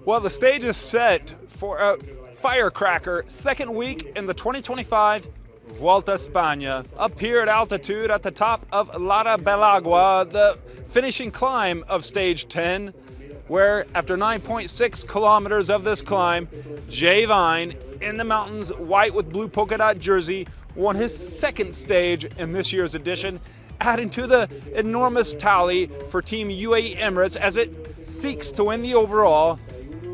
Well, the stage is set for a firecracker second week in the 2025 Vuelta España. Up here at altitude at the top of Larra Belagua, the finishing climb of stage 10, where after 9.6 kilometers of this climb, Jay Vine in the mountains, white with blue polka dot jersey, won his second stage in this year's edition, adding to the enormous tally for Team UAE Emirates as it seeks to win the overall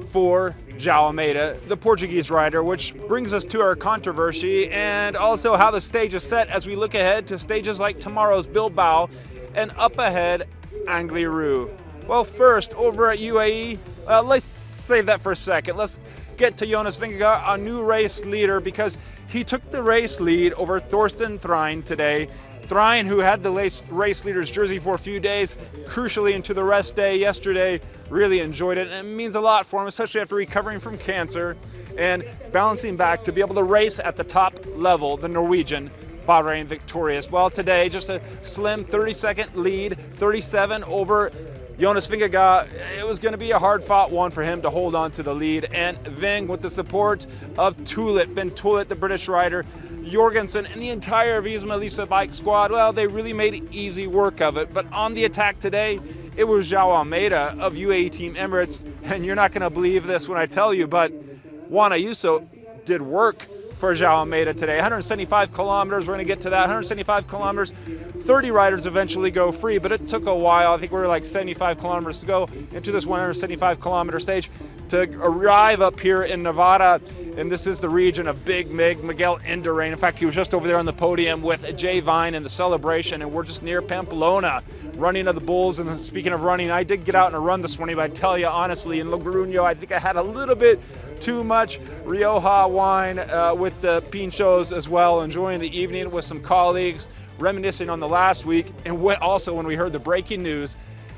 for João Almeida, the Portuguese rider, which brings us to our controversy and also how the stage is set as we look ahead to stages like tomorrow's Bilbao and up ahead Angliru. Well, first, over at UAE, let's save that for a second. Let's get to Jonas Vingegaard, our new race leader, because he took the race lead over Thorsten Threin today. Threin, who had the race leader's jersey for a few days, crucially into the rest day yesterday, really enjoyed it, and it means a lot for him, especially after recovering from cancer and bouncing back to be able to race at the top level, the Norwegian Bahrain victorious. Well, today, just a slim 30-second lead, 37 over Jonas Vingegaard. It was going to be a hard-fought one for him to hold on to the lead, and Ving, with the support of Ben Tulit, the British rider, Jorgensen, and the entire Visma Lease bike squad, well, they really made easy work of it. But on the attack today, it was João Almeida of UAE Team Emirates, and you're not going to believe this when I tell you, but Juan Ayuso did work for João Almeida today. 175 kilometers, we're going to get to that. 175 kilometers, 30 riders eventually go free, but it took a while. I think we were like 75 kilometers to go into this 175 kilometer stage to arrive up here in Nevada. And this is the region of Big Miguel Indurain. In fact, he was just over there on the podium with Jay Vine in the celebration, and we're just near Pamplona, running of the bulls. And speaking of running, I did get out on a run this morning, but I tell you honestly, in Logroño, I think I had a little bit too much Rioja wine with the pinchos as well, enjoying the evening with some colleagues, reminiscing on the last week, and also when we heard the breaking news.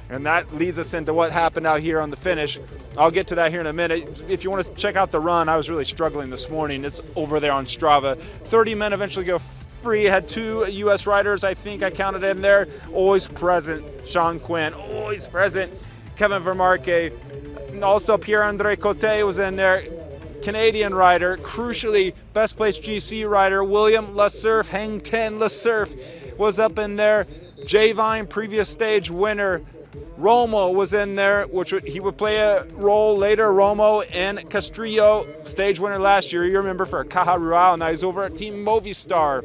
And that leads us into what happened out here on the finish. I'll get to that here in a minute. If you want to check out the run, I was really struggling this morning. It's over there on Strava. 30 men eventually go free. Had two U.S. riders, I think I counted in there. Always present. Sean Quinn, always present. Kevin Vermarque. And also Pierre-André Cote was in there. Canadian rider. Crucially, best placed GC rider William Lesurf, Hang Ten Lesurf was up in there. Jay Vine, previous stage winner. Romo was in there, he would play a role later. Romo and Castrillo, stage winner last year, you remember, for Caja Rural. Now he's over at Team Movistar.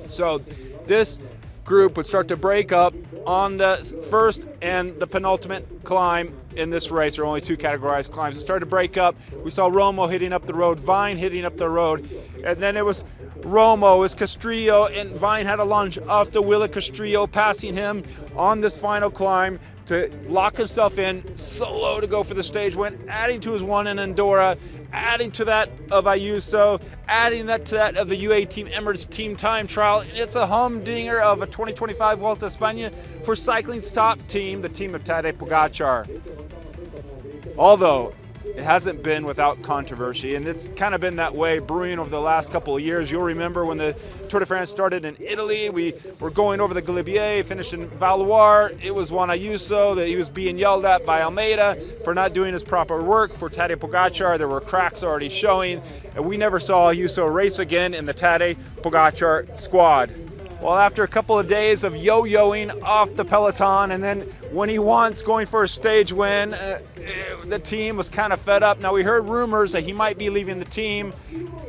So this group would start to break up on the first and the penultimate climb in this race. There are only two categorized climbs. It started to break up. We saw Romo hitting up the road, Vine hitting up the road, and then it was Romo, is Castrillo, and Vine had a lunge off the wheel of Castrillo, passing him on this final climb to lock himself in solo to go for the stage win, adding to his one in Andorra, adding to that of Ayuso, adding that to that of the UAE Team Emirates team time trial. And it's a humdinger of a 2025 Vuelta España for cycling's top team, the team of Tadej Pogačar. Although it hasn't been without controversy, and it's kind of been that way brewing over the last couple of years. You'll remember when the Tour de France started in Italy, we were going over the Galibier, finished in Valois. It was Juan Ayuso that he was being yelled at by Almeida for not doing his proper work. For Tadej Pogačar, there were cracks already showing, and we never saw Ayuso race again in the Tadej Pogačar squad. Well, after a couple of days of yo-yoing off the peloton, and then when he wants going for a stage win, the team was kind of fed up. Now, we heard rumors that he might be leaving the team,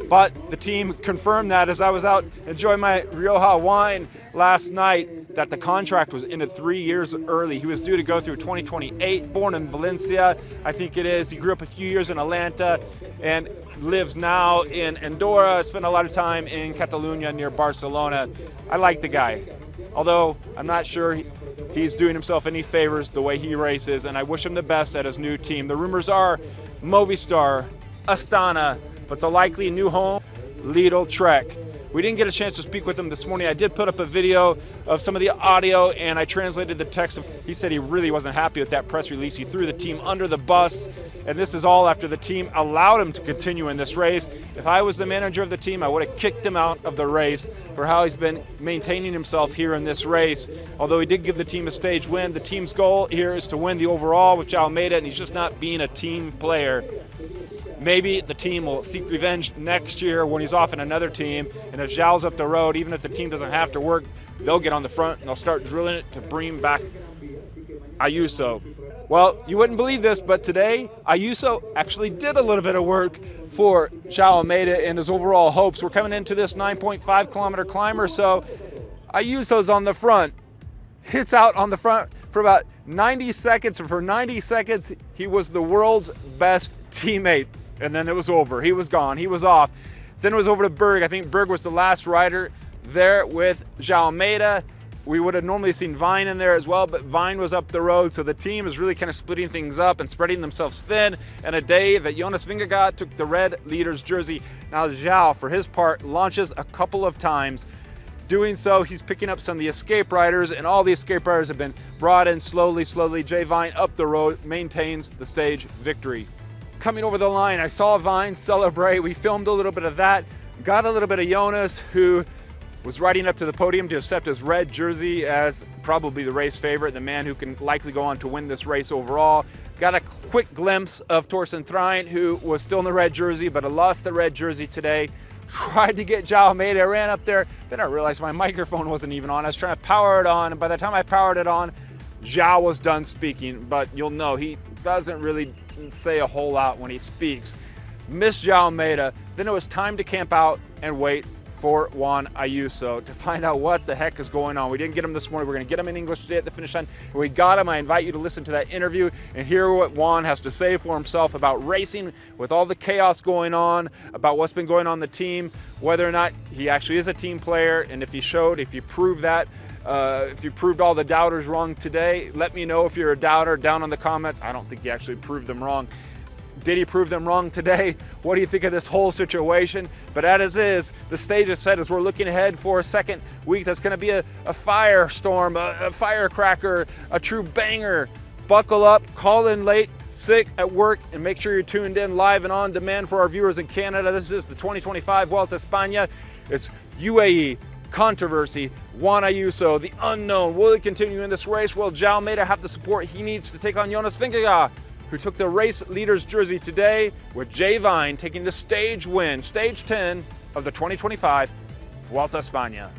but the team confirmed that as I was out enjoying my Rioja wine last night, that the contract was ended 3 years early. He was due to go through 2028, born in Valencia, I think it is. He grew up a few years in Atlanta and lives now in Andorra, spent a lot of time in Catalonia near Barcelona. I like the guy, although I'm not sure he's doing himself any favors the way he races, and I wish him the best at his new team. The rumors are Movistar, Astana, but the likely new home, Lidl Trek. We didn't get a chance to speak with him this morning. I did put up a video of some of the audio, and I translated the text. He said he really wasn't happy with that press release. He threw the team under the bus, and this is all after the team allowed him to continue in this race. If I was the manager of the team, I would have kicked him out of the race for how he's been maintaining himself here in this race. Although he did give the team a stage win, the team's goal here is to win the overall with João Almeida, and he's just not being a team player. Maybe the team will seek revenge next year when he's off in another team, and if João's up the road, even if the team doesn't have to work, they'll get on the front and they'll start drilling it to bring back Ayuso. Well, you wouldn't believe this, but today Ayuso actually did a little bit of work for João Almeida and his overall hopes. We're coming into this 9.5 kilometer climb or so. Ayuso's on the front, hits out on the front for about 90 seconds, and for 90 seconds he was the world's best teammate. And then it was over. He was gone. He was off. Then it was over to Berg. I think Berg was the last rider there with João Almeida. We would have normally seen Vine in there as well, but Vine was up the road, so the team is really kind of splitting things up and spreading themselves thin. And a day that Jonas Vingegaard took the red leader's jersey. Now João, for his part, launches a couple of times. Doing so, he's picking up some of the escape riders, and all the escape riders have been brought in slowly. Jay Vine up the road maintains the stage victory. Coming over the line, I saw Vine celebrate. We filmed a little bit of that. Got a little bit of Jonas, who was riding up to the podium to accept his red jersey as probably the race favorite, the man who can likely go on to win this race overall. Got a quick glimpse of Torsten Threin, who was still in the red jersey, but had lost the red jersey today. Tried to get João Almeida, ran up there. Then I realized my microphone wasn't even on. I was trying to power it on, and by the time I powered it on, João was done speaking. But you'll know he doesn't really say a whole lot when he speaks. Missed João Almeida. Then it was time to camp out and wait for Juan Ayuso to find out what the heck is going on. We didn't get him this morning. We're going to get him in English today at the finish line. And we got him. I invite you to listen to that interview and hear what Juan has to say for himself about racing with all the chaos going on, about what's been going on in the team, whether or not he actually is a team player, and if he showed, if you proved that, if you proved all the doubters wrong today. Let me know if you're a doubter down in the comments. I don't think he actually proved them wrong. Did he prove them wrong today? What do you think of this whole situation? But as is, the stage is set as we're looking ahead for a second week that's going to be a firestorm, a firecracker, a true banger. Buckle up, call in late, sick, at work, and make sure you're tuned in live and on demand for our viewers in Canada. This is the 2025 Vuelta España. It's UAE, controversy, Juan Ayuso, the unknown. Will he continue in this race? Will João Almeida have the support he needs to take on Jonas Vingegaard, who took the race leader's jersey today, with Jay Vine taking the stage win, stage 10 of the 2025 Vuelta España.